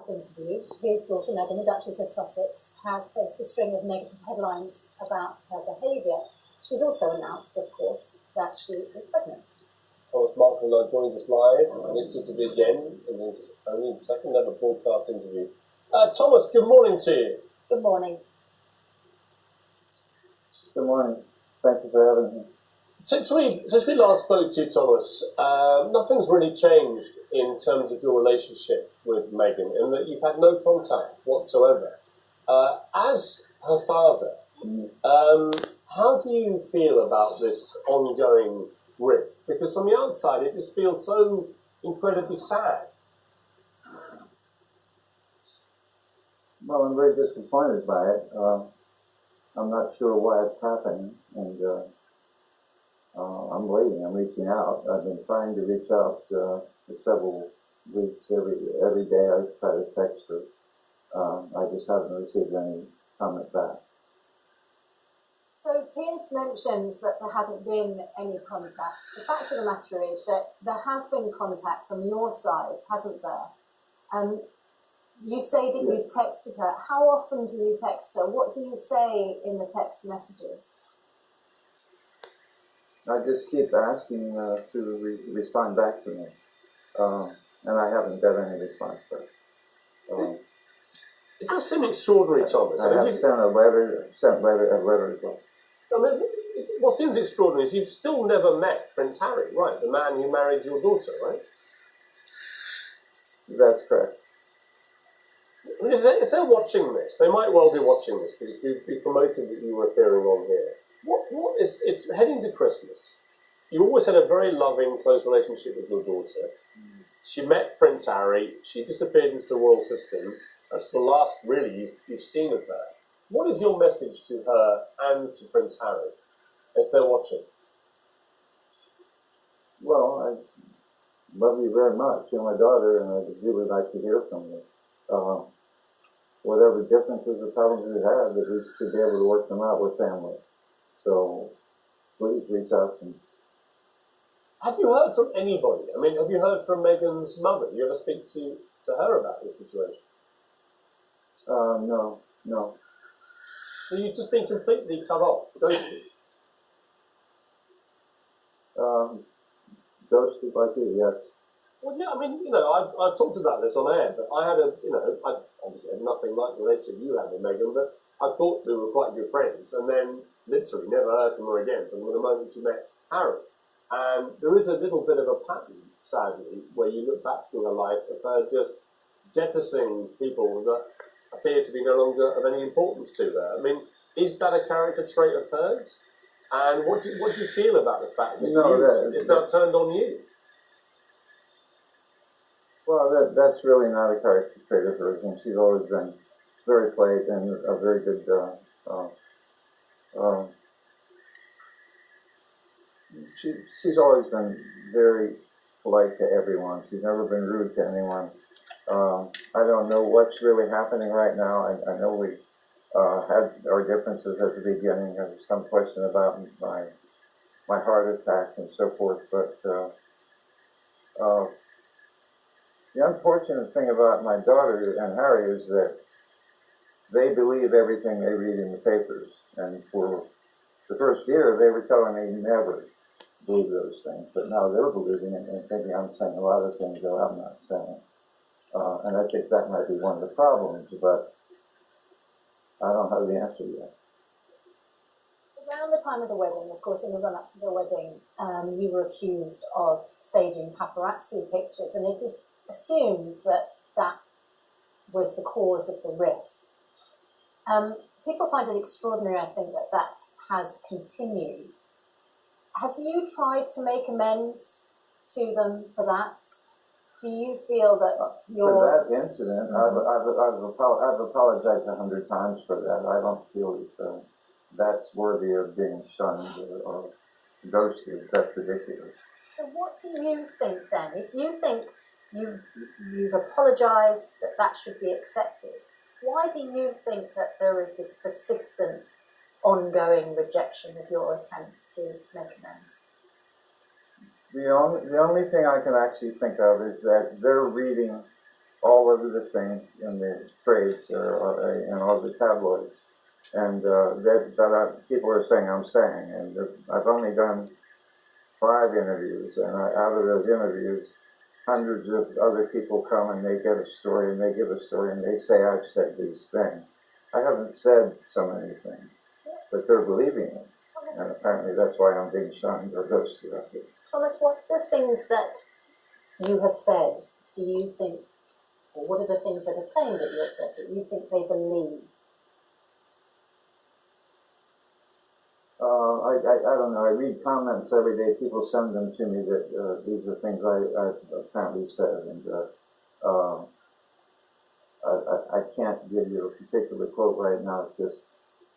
Markle interviewed, his daughter Meghan, the Duchess of Sussex, has faced a string of negative headlines about her behaviour. She's also announced, of course, that she is pregnant. Thomas Markle now joins us live, and it's just again in his only second ever broadcast interview. Thomas, good morning to you. Good morning. Good morning. Thank you for having me. Since we last spoke to you, Thomas, nothing's really changed in terms of your relationship with Meghan, in that you've had no contact whatsoever. As her father, how do you feel about this ongoing rift? Because from the outside, it just feels so incredibly sad. Well, I'm very disappointed by it. I'm not sure why it's happening, and I'm waiting. I'm reaching out. I've been trying to reach out for several weeks. Every day I try to text her. I just haven't received any comment back. So Piers mentions that there hasn't been any contact. The fact of the matter is that there has been contact from your side, hasn't there? You say that you've texted her. How often do you text her? What do you say in the text messages? I just keep asking to respond back to me, and I haven't got any response back. It does seem extraordinary, Thomas. I have sent a letter as well. I mean, what seems extraordinary is you've still never met Prince Harry, right? The man who married your daughter, right? That's correct. I mean, if they're watching this, they might well be watching this because we promoted that you were appearing on here. It's heading to Christmas. You always had a very loving, close relationship with your daughter. She met Prince Harry. She disappeared into the royal system. That's the last, really, you've seen of her. What is your message to her and to Prince Harry, if they're watching? Well, I love you very much. You're my daughter, and I really like to hear from you. Whatever differences or problems we have, that we should be able to work them out with family. So please reach out to me. Have you heard from anybody? I mean, have you heard from Meghan's mother? Do you ever speak to her about this situation? No. So you've just been completely cut off, ghosted? Ghosted like you, yes. Well, yeah, I mean, I've talked about this on air, but I had I obviously had nothing like the relationship you had with Meghan, but I thought they were quite good friends, and then literally never heard from her again from the moment she met Harry. And there is a little bit of a pattern, sadly, where you look back through her life of her just jettisoning people that appear to be no longer of any importance to her. I mean, is that a character trait of hers? And what do you feel about the fact that it's now turned on you? Well, that's really not a character trait of hers, and she's always been very polite and a very good. She's always been very polite to everyone. She's never been rude to anyone. I don't know what's really happening right now. I know we had our differences at the beginning. There was some question about my heart attack and so forth, but the unfortunate thing about my daughter and Harry is that they believe everything they read in the papers. And for the first year, they were telling me never believe those things. But now they're believing it and thinking I'm saying a lot of things that I'm not saying. And I think that might be one of the problems, but I don't have the answer yet. Around the time of the wedding, of course, in the run-up to the wedding, you were accused of staging paparazzi pictures, and it is assumed that that was the cause of the rift. People find it extraordinary, I think, that has continued. Have you tried to make amends to them for that? Do you feel that for that incident, I've apologized 100 times for that. I don't feel that that's worthy of being shunned or ghosted. That's ridiculous. So what do you think then? If you think you've apologised, that should be accepted, why do you think that there is this persistent, ongoing rejection of your attempts to make amends? The only thing I can actually think of is that they're reading all over the thing in the trades and all the tabloids. And people are saying I'm saying, and I've only done 5 interviews, and out of those interviews, hundreds of other people come and they get a story and they give a story and they say I've said these things. I haven't said so many things, but they're believing it, and apparently that's why I'm being shunned or ghosted out here. Thomas, what's the things that you have said, do you think, or what are the things that are claimed that you have said that you think they believe? I don't know. I read comments every day. People send them to me that these are things I've apparently said, and I can't give you a particular quote right now. It's just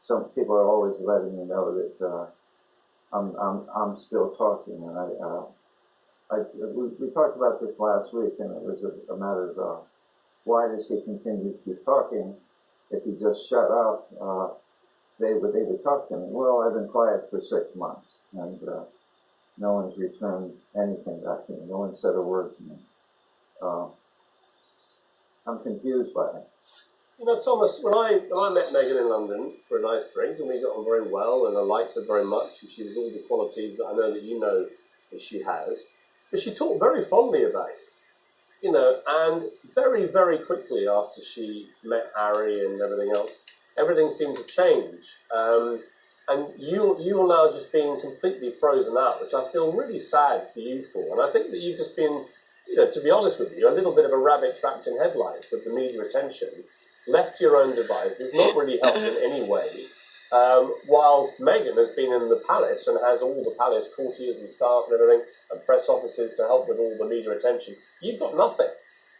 some people are always letting me know that I'm still talking, and we talked about this last week, and it was a matter of why does he continue to keep talking? If he just shut up, they would talk to me. Well, I've been quiet for 6 months, and no one's returned anything back to me. No one said a word to me. I'm confused by it. You know, Thomas, when I met Megan in London for a nice drink, and we got on very well, and I liked her very much, and she was all the qualities that I know that you know that she has, but she talked very fondly about you, you know, and very, very quickly after she met Harry and everything else, everything seemed to change. And you're now just being completely frozen out, which I feel really sad for you for. And I think that you've just been, you know, to be honest with you, a little bit of a rabbit trapped in headlights with the media attention, left to your own devices, not really helped in any way, whilst Meghan has been in the palace and has all the palace courtiers and staff and everything, and press officers to help with all the media attention. You've got nothing.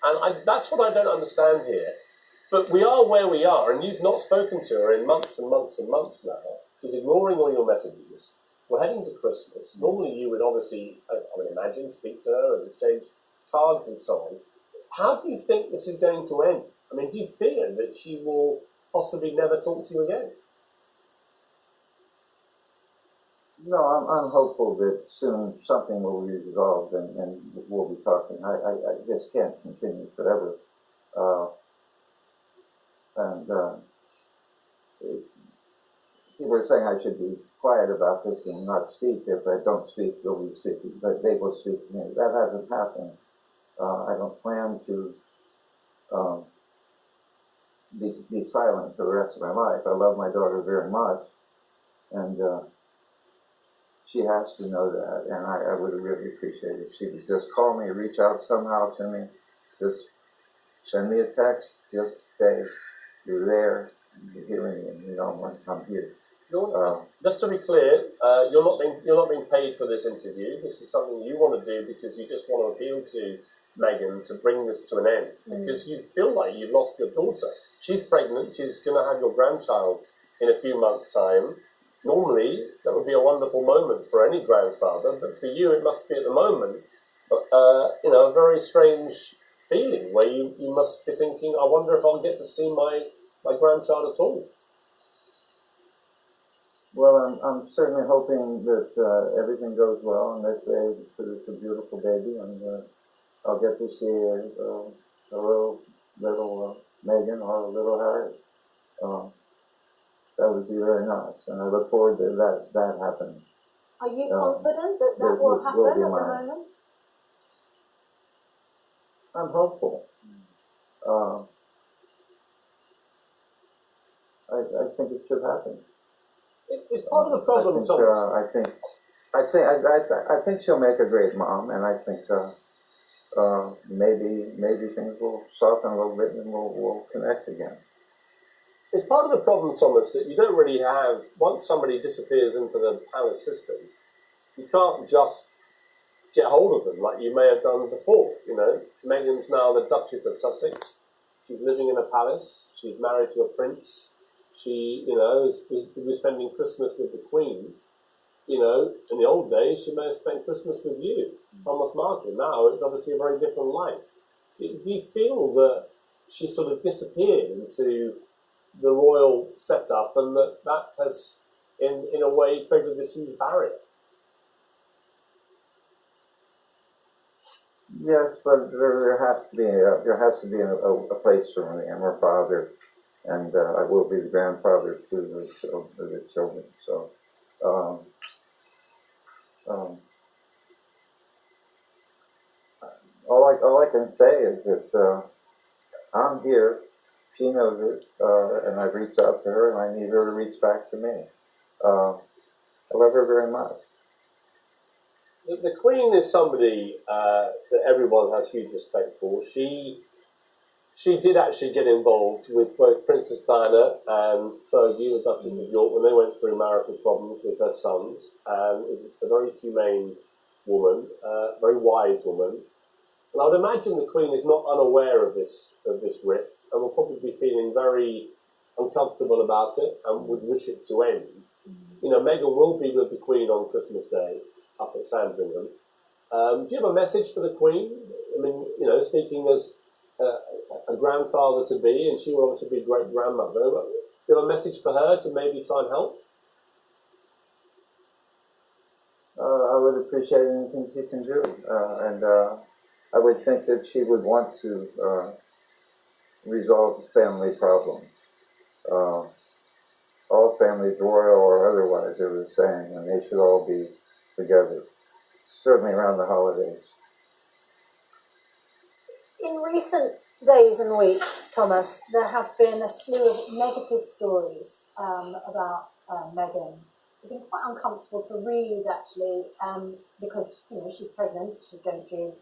And that's what I don't understand here. But we are where we are, and you've not spoken to her in months and months and months now. She's ignoring all your messages. We're heading to Christmas. Normally you would obviously, I would imagine, speak to her and exchange cards and so on. How do you think this is going to end? I mean, do you fear that she will possibly never talk to you again? No, I'm hopeful that soon something will be resolved and we'll be talking. I just can't continue forever. People are saying I should be quiet about this and not speak. If I don't speak, they'll be speaking. But they will speak to me. That hasn't happened. I don't plan to be silent for the rest of my life. I love my daughter very much, and she has to know that. And I would really appreciate it if she would just call me, reach out somehow to me, just send me a text, just say you're there, you're hearing me, and you know I'm here. Just to be clear, you're not being paid for this interview. This is something you want to do because you just want to appeal to Meghan to bring this to an end. Because you feel like you've lost your daughter. She's pregnant. She's going to have your grandchild in a few months' time. Normally, that would be a wonderful moment for any grandfather, but for you, it must be at the moment, you know, a very strange feeling where you must be thinking, I wonder if I'll get to see my grandchild at all. Well, I'm certainly hoping that everything goes well and that it's a beautiful baby, and I'll get to see a little Meghan or a little Harry. That would be very nice, and I look forward to that happening. Are you confident that will happen at the moment? I'm hopeful. I think it should happen. It's part of the problem, Thomas. I think she'll make a great mom, and I think maybe things will soften a little bit and we'll connect again. It's part of the problem, Thomas, that you don't really have, once somebody disappears into the palace system, you can't just get hold of them like you may have done before. You know, Meghan's now the Duchess of Sussex. She's living in a palace. She's married to a prince. She, you know, is spending Christmas with the Queen. You know, in the old days, she may have spent Christmas with you, Thomas Markle. Now it's obviously a very different life. Do you feel that she sort of disappeared into the royal setup and that has, in a way, created this huge barrier? Yes, but there has to be a place for me. I'm her father, and I will be the grandfather to the children. So, um, um, all I can say is that I'm here. She knows it, and I've reached out to her, and I need her to reach back to me. I love her very much. The Queen is somebody that everyone has huge respect for. She did actually get involved with both Princess Diana and Fergie, the Duchess of York, when they went through marital problems with her sons, and is a very humane woman, very wise woman. And I would imagine the Queen is not unaware of this rift, and will probably be feeling very uncomfortable about it, and would wish it to end. You know, Meghan will be with the Queen on Christmas Day up at Sandringham. Do you have a message for the Queen? I mean, you know, speaking as a grandfather to be, and she will obviously be great grandmother. Do you have a message for her to maybe try and help? I would appreciate anything she can do, and I would think that she would want to resolve family problems. Uh, all families, royal or otherwise, are the same, and they should all be together, certainly around the holidays. In recent days and weeks, Thomas, there have been a slew of negative stories about Meghan. It's been quite uncomfortable to read, actually, because she's pregnant, she's going through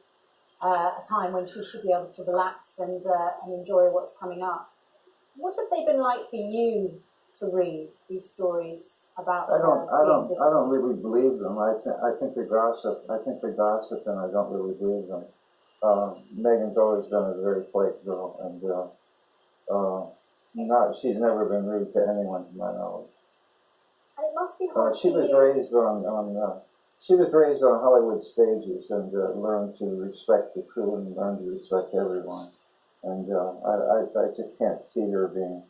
a time when she should be able to relax and enjoy what's coming up. What have they been like for you to read these stories about? I don't really believe them. I think they're gossip. And I don't really believe them. Megan's always been a very polite girl, and she's never been rude to anyone, to my knowledge. And it must be hard She was raised on Hollywood stages and learned to respect the crew and learned to respect everyone. And I just can't see her being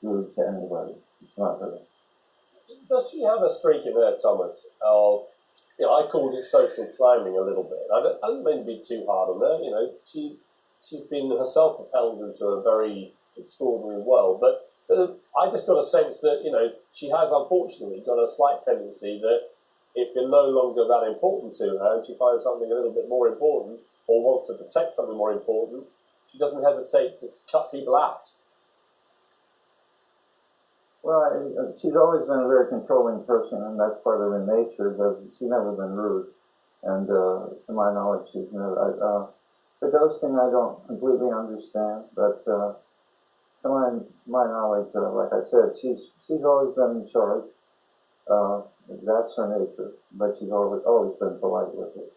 rude to anybody. It's not her. Does she have a streak in her, Thomas, of, I called it social climbing a little bit. I don't mean to be too hard on her. She's been herself propelled into a very extraordinary world, but I just got a sense that, she has unfortunately got a slight tendency that if you're no longer that important to her and she finds something a little bit more important or wants to protect something more important, she doesn't hesitate to cut people out. Well, she's always been a very controlling person, and that's part of her nature, but she's never been rude. And to my knowledge, she's never. The ghosting I don't completely understand, but to my knowledge, like I said, she's always been in charge. That's her nature, but she's always been polite with it.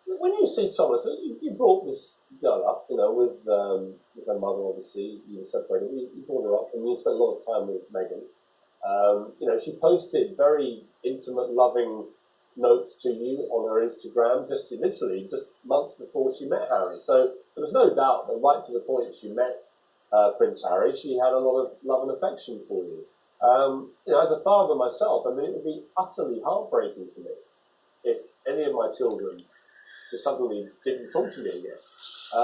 When you see Thomas, you brought this girl up, with her mother, obviously, you were separated, you brought her up, and you spent a lot of time with Meghan. She posted very intimate, loving notes to you on her Instagram, just months before she met Harry. So there was no doubt that right to the point she met Prince Harry, she had a lot of love and affection for you. As a father myself, it would be utterly heartbreaking for me if any of my children just suddenly didn't talk to me again,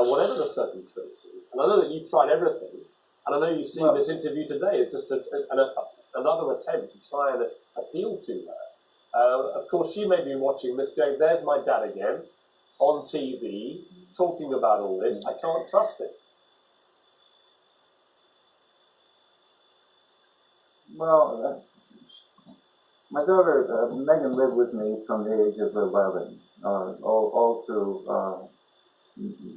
whatever the circumstances. And I know that you've tried everything, and I know you see this interview today as just another attempt to try and appeal to her. Of course, she may be watching this going, there's my dad again, on TV, talking about all this. I can't trust it. Well, my daughter, Megan, lived with me from the age of 11, all through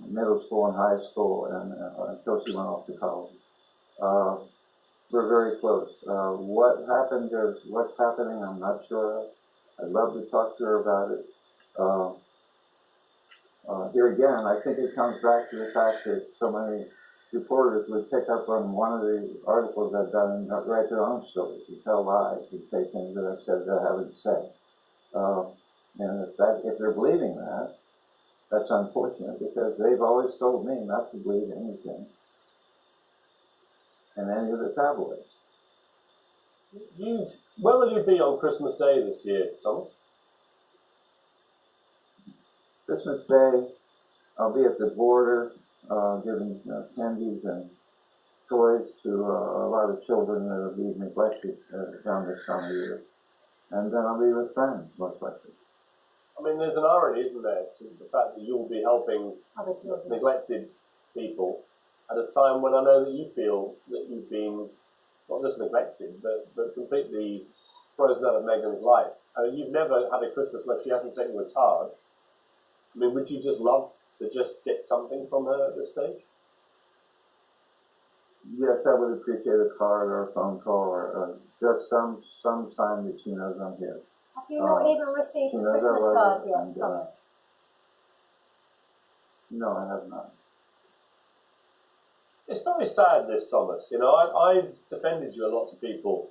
middle school and high school, and until she went off to college. We're very close. What happened is what's happening, I'm not sure. I'd love to talk to her about it. Here again, I think it comes back to the fact that so many reporters would pick up on one of the articles I've done and write their own stories and tell lies and say things that I've said that I haven't said. And if they're believing that, that's unfortunate because they've always told me not to believe anything in any of the tabloids. Where will you be on Christmas Day this year, Thomas? Christmas Day, I'll be at the border giving candies and toys to a lot of children that are being neglected around this time of year. And then I'll be with friends, most likely. I mean, there's an irony, isn't there, to the fact that you'll be helping neglected people at a time when I know that you feel that you've been not just neglected, but completely frozen out of Megan's life. I mean, you've never had a Christmas where she hasn't sent you a card. I mean, would you just love to just get something from her at this stage? Yes, I would appreciate a card or a phone call or just some sign that she knows I'm here. Have you not even received a Christmas card yet, Thomas? No, I have not. It's very sad, this, Thomas. You know, I've defended you a lot to people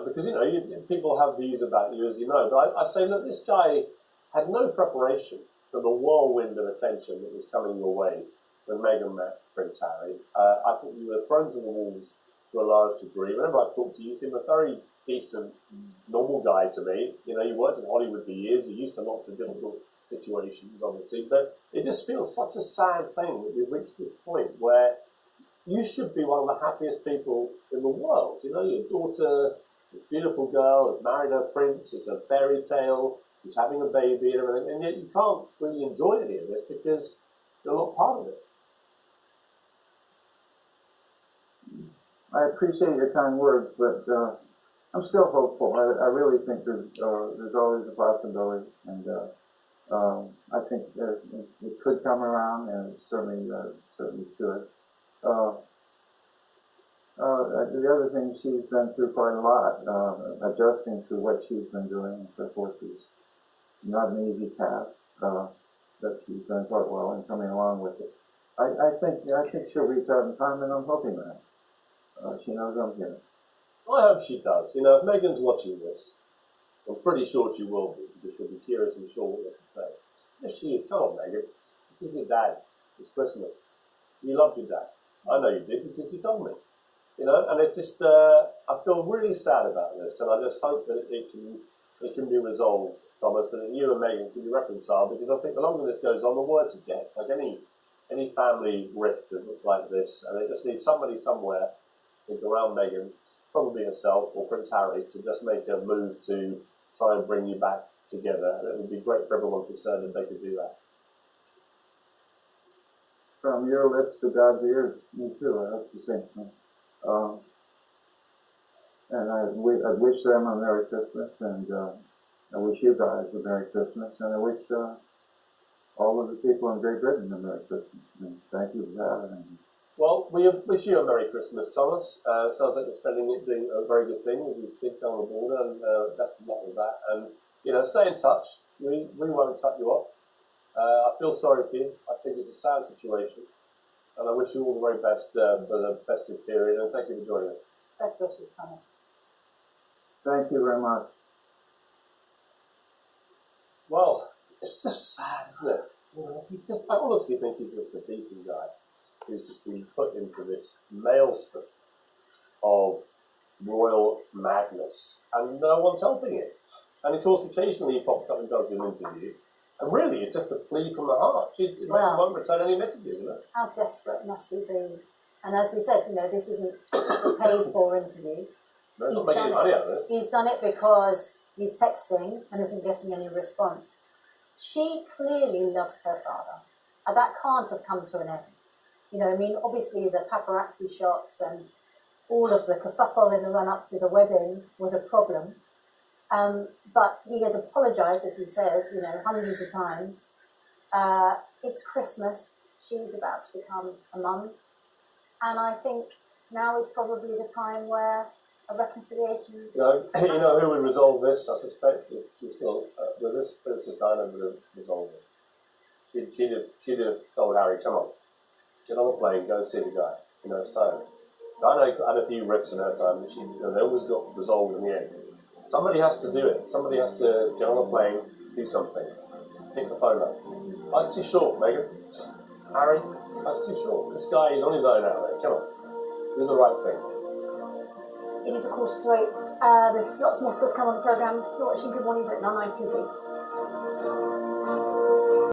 because, you know, people have views about you, as you know. But I say, look, this guy had no preparation for the whirlwind of attention that was coming your way when Meghan met Prince Harry. I think you were thrown to the wolves to a large degree. Whenever I talked to you, you seemed a very decent, normal guy to me. You know, you worked in Hollywood for years. You're used to lots of difficult situations, obviously. But it just feels such a sad thing that we've reached this point where you should be one of the happiest people in the world. You know, your daughter, this beautiful girl, has married her prince. It's a fairy tale. She's having a baby and everything. And yet you can't really enjoy any of this because you're not part of it. I appreciate your kind words, but I'm still hopeful. I really think there's always a possibility, and I think it could come around, and it certainly should. The other thing, she's been through quite a lot, adjusting to what she's been doing and so forth is not an easy task, but she's done quite well in coming along with it. I think she'll reach out in time, and I'm hoping that. She knows I'm here. I hope she does. You know, if Megan's watching this, I'm pretty sure she will be, because she'll be curious and sure what you have to say. If she is, come on, Megan. This is your dad. It's Christmas. You loved your dad. I know you did because you told me. You know, and it's just, I feel really sad about this, and I just hope that it can be resolved, Thomas, and that you and Megan can be reconciled, because I think the longer this goes on, the worse it gets. Like any family rift that looks like this, and it just needs somebody somewhere, I think, around Meghan, probably herself or Prince Harry, to just make a move to try and bring you back together. And it would be great for everyone concerned if they could do that. From your lips to God's ears, me too. I hope the same thing. And I wish them a Merry Christmas, and I wish you guys a Merry Christmas, and I wish all of the people in Great Britain a Merry Christmas. And thank you for having me. Well, we wish you a Merry Christmas, Thomas. Sounds like you're spending it doing a very good thing with these kids down the border, and best of luck with that. And, you know, stay in touch. We won't cut you off. I feel sorry for you. I think it's a sad situation. And I wish you all the very best for the festive period, and thank you for joining us. Best wishes, Thomas. Thank you very much. Well, it's just sad, isn't it? You know, I honestly think he's just a decent guy who's just been put into this maelstrom of royal madness, and no one's helping it. And of course, occasionally he pops up and does an interview, and really it's just a plea from the heart. She won't return any messages, isn't it? How desperate must he be? And as we said, you know, this isn't a paid-for interview. No, not making any money out of this. He's done it because he's texting and isn't getting any response. She clearly loves her father, and that can't have come to an end. You know, I mean, obviously the paparazzi shots and all of the kerfuffle in the run-up to the wedding was a problem. But he has apologised, as he says, you know, hundreds of times. It's Christmas. She's about to become a mum. And I think now is probably the time where a reconciliation... You know who would resolve this, I suspect, if she's still with us? Princess Diana would have resolved it. She'd have told Harry, come on, get on the plane, go and see the guy. You know, it's time. Diana had a few rifts in her time, but they always got resolved in the end. Somebody has to do it. Somebody has to get on a plane, do something. Pick the phone up. Life's too short, Meghan. Harry, life's too short. This guy is on his own out there. Come on. Do the right thing. It is, of course, to 8. There's lots more stuff to come on the programme. You're watching Good Morning Britain on ITV.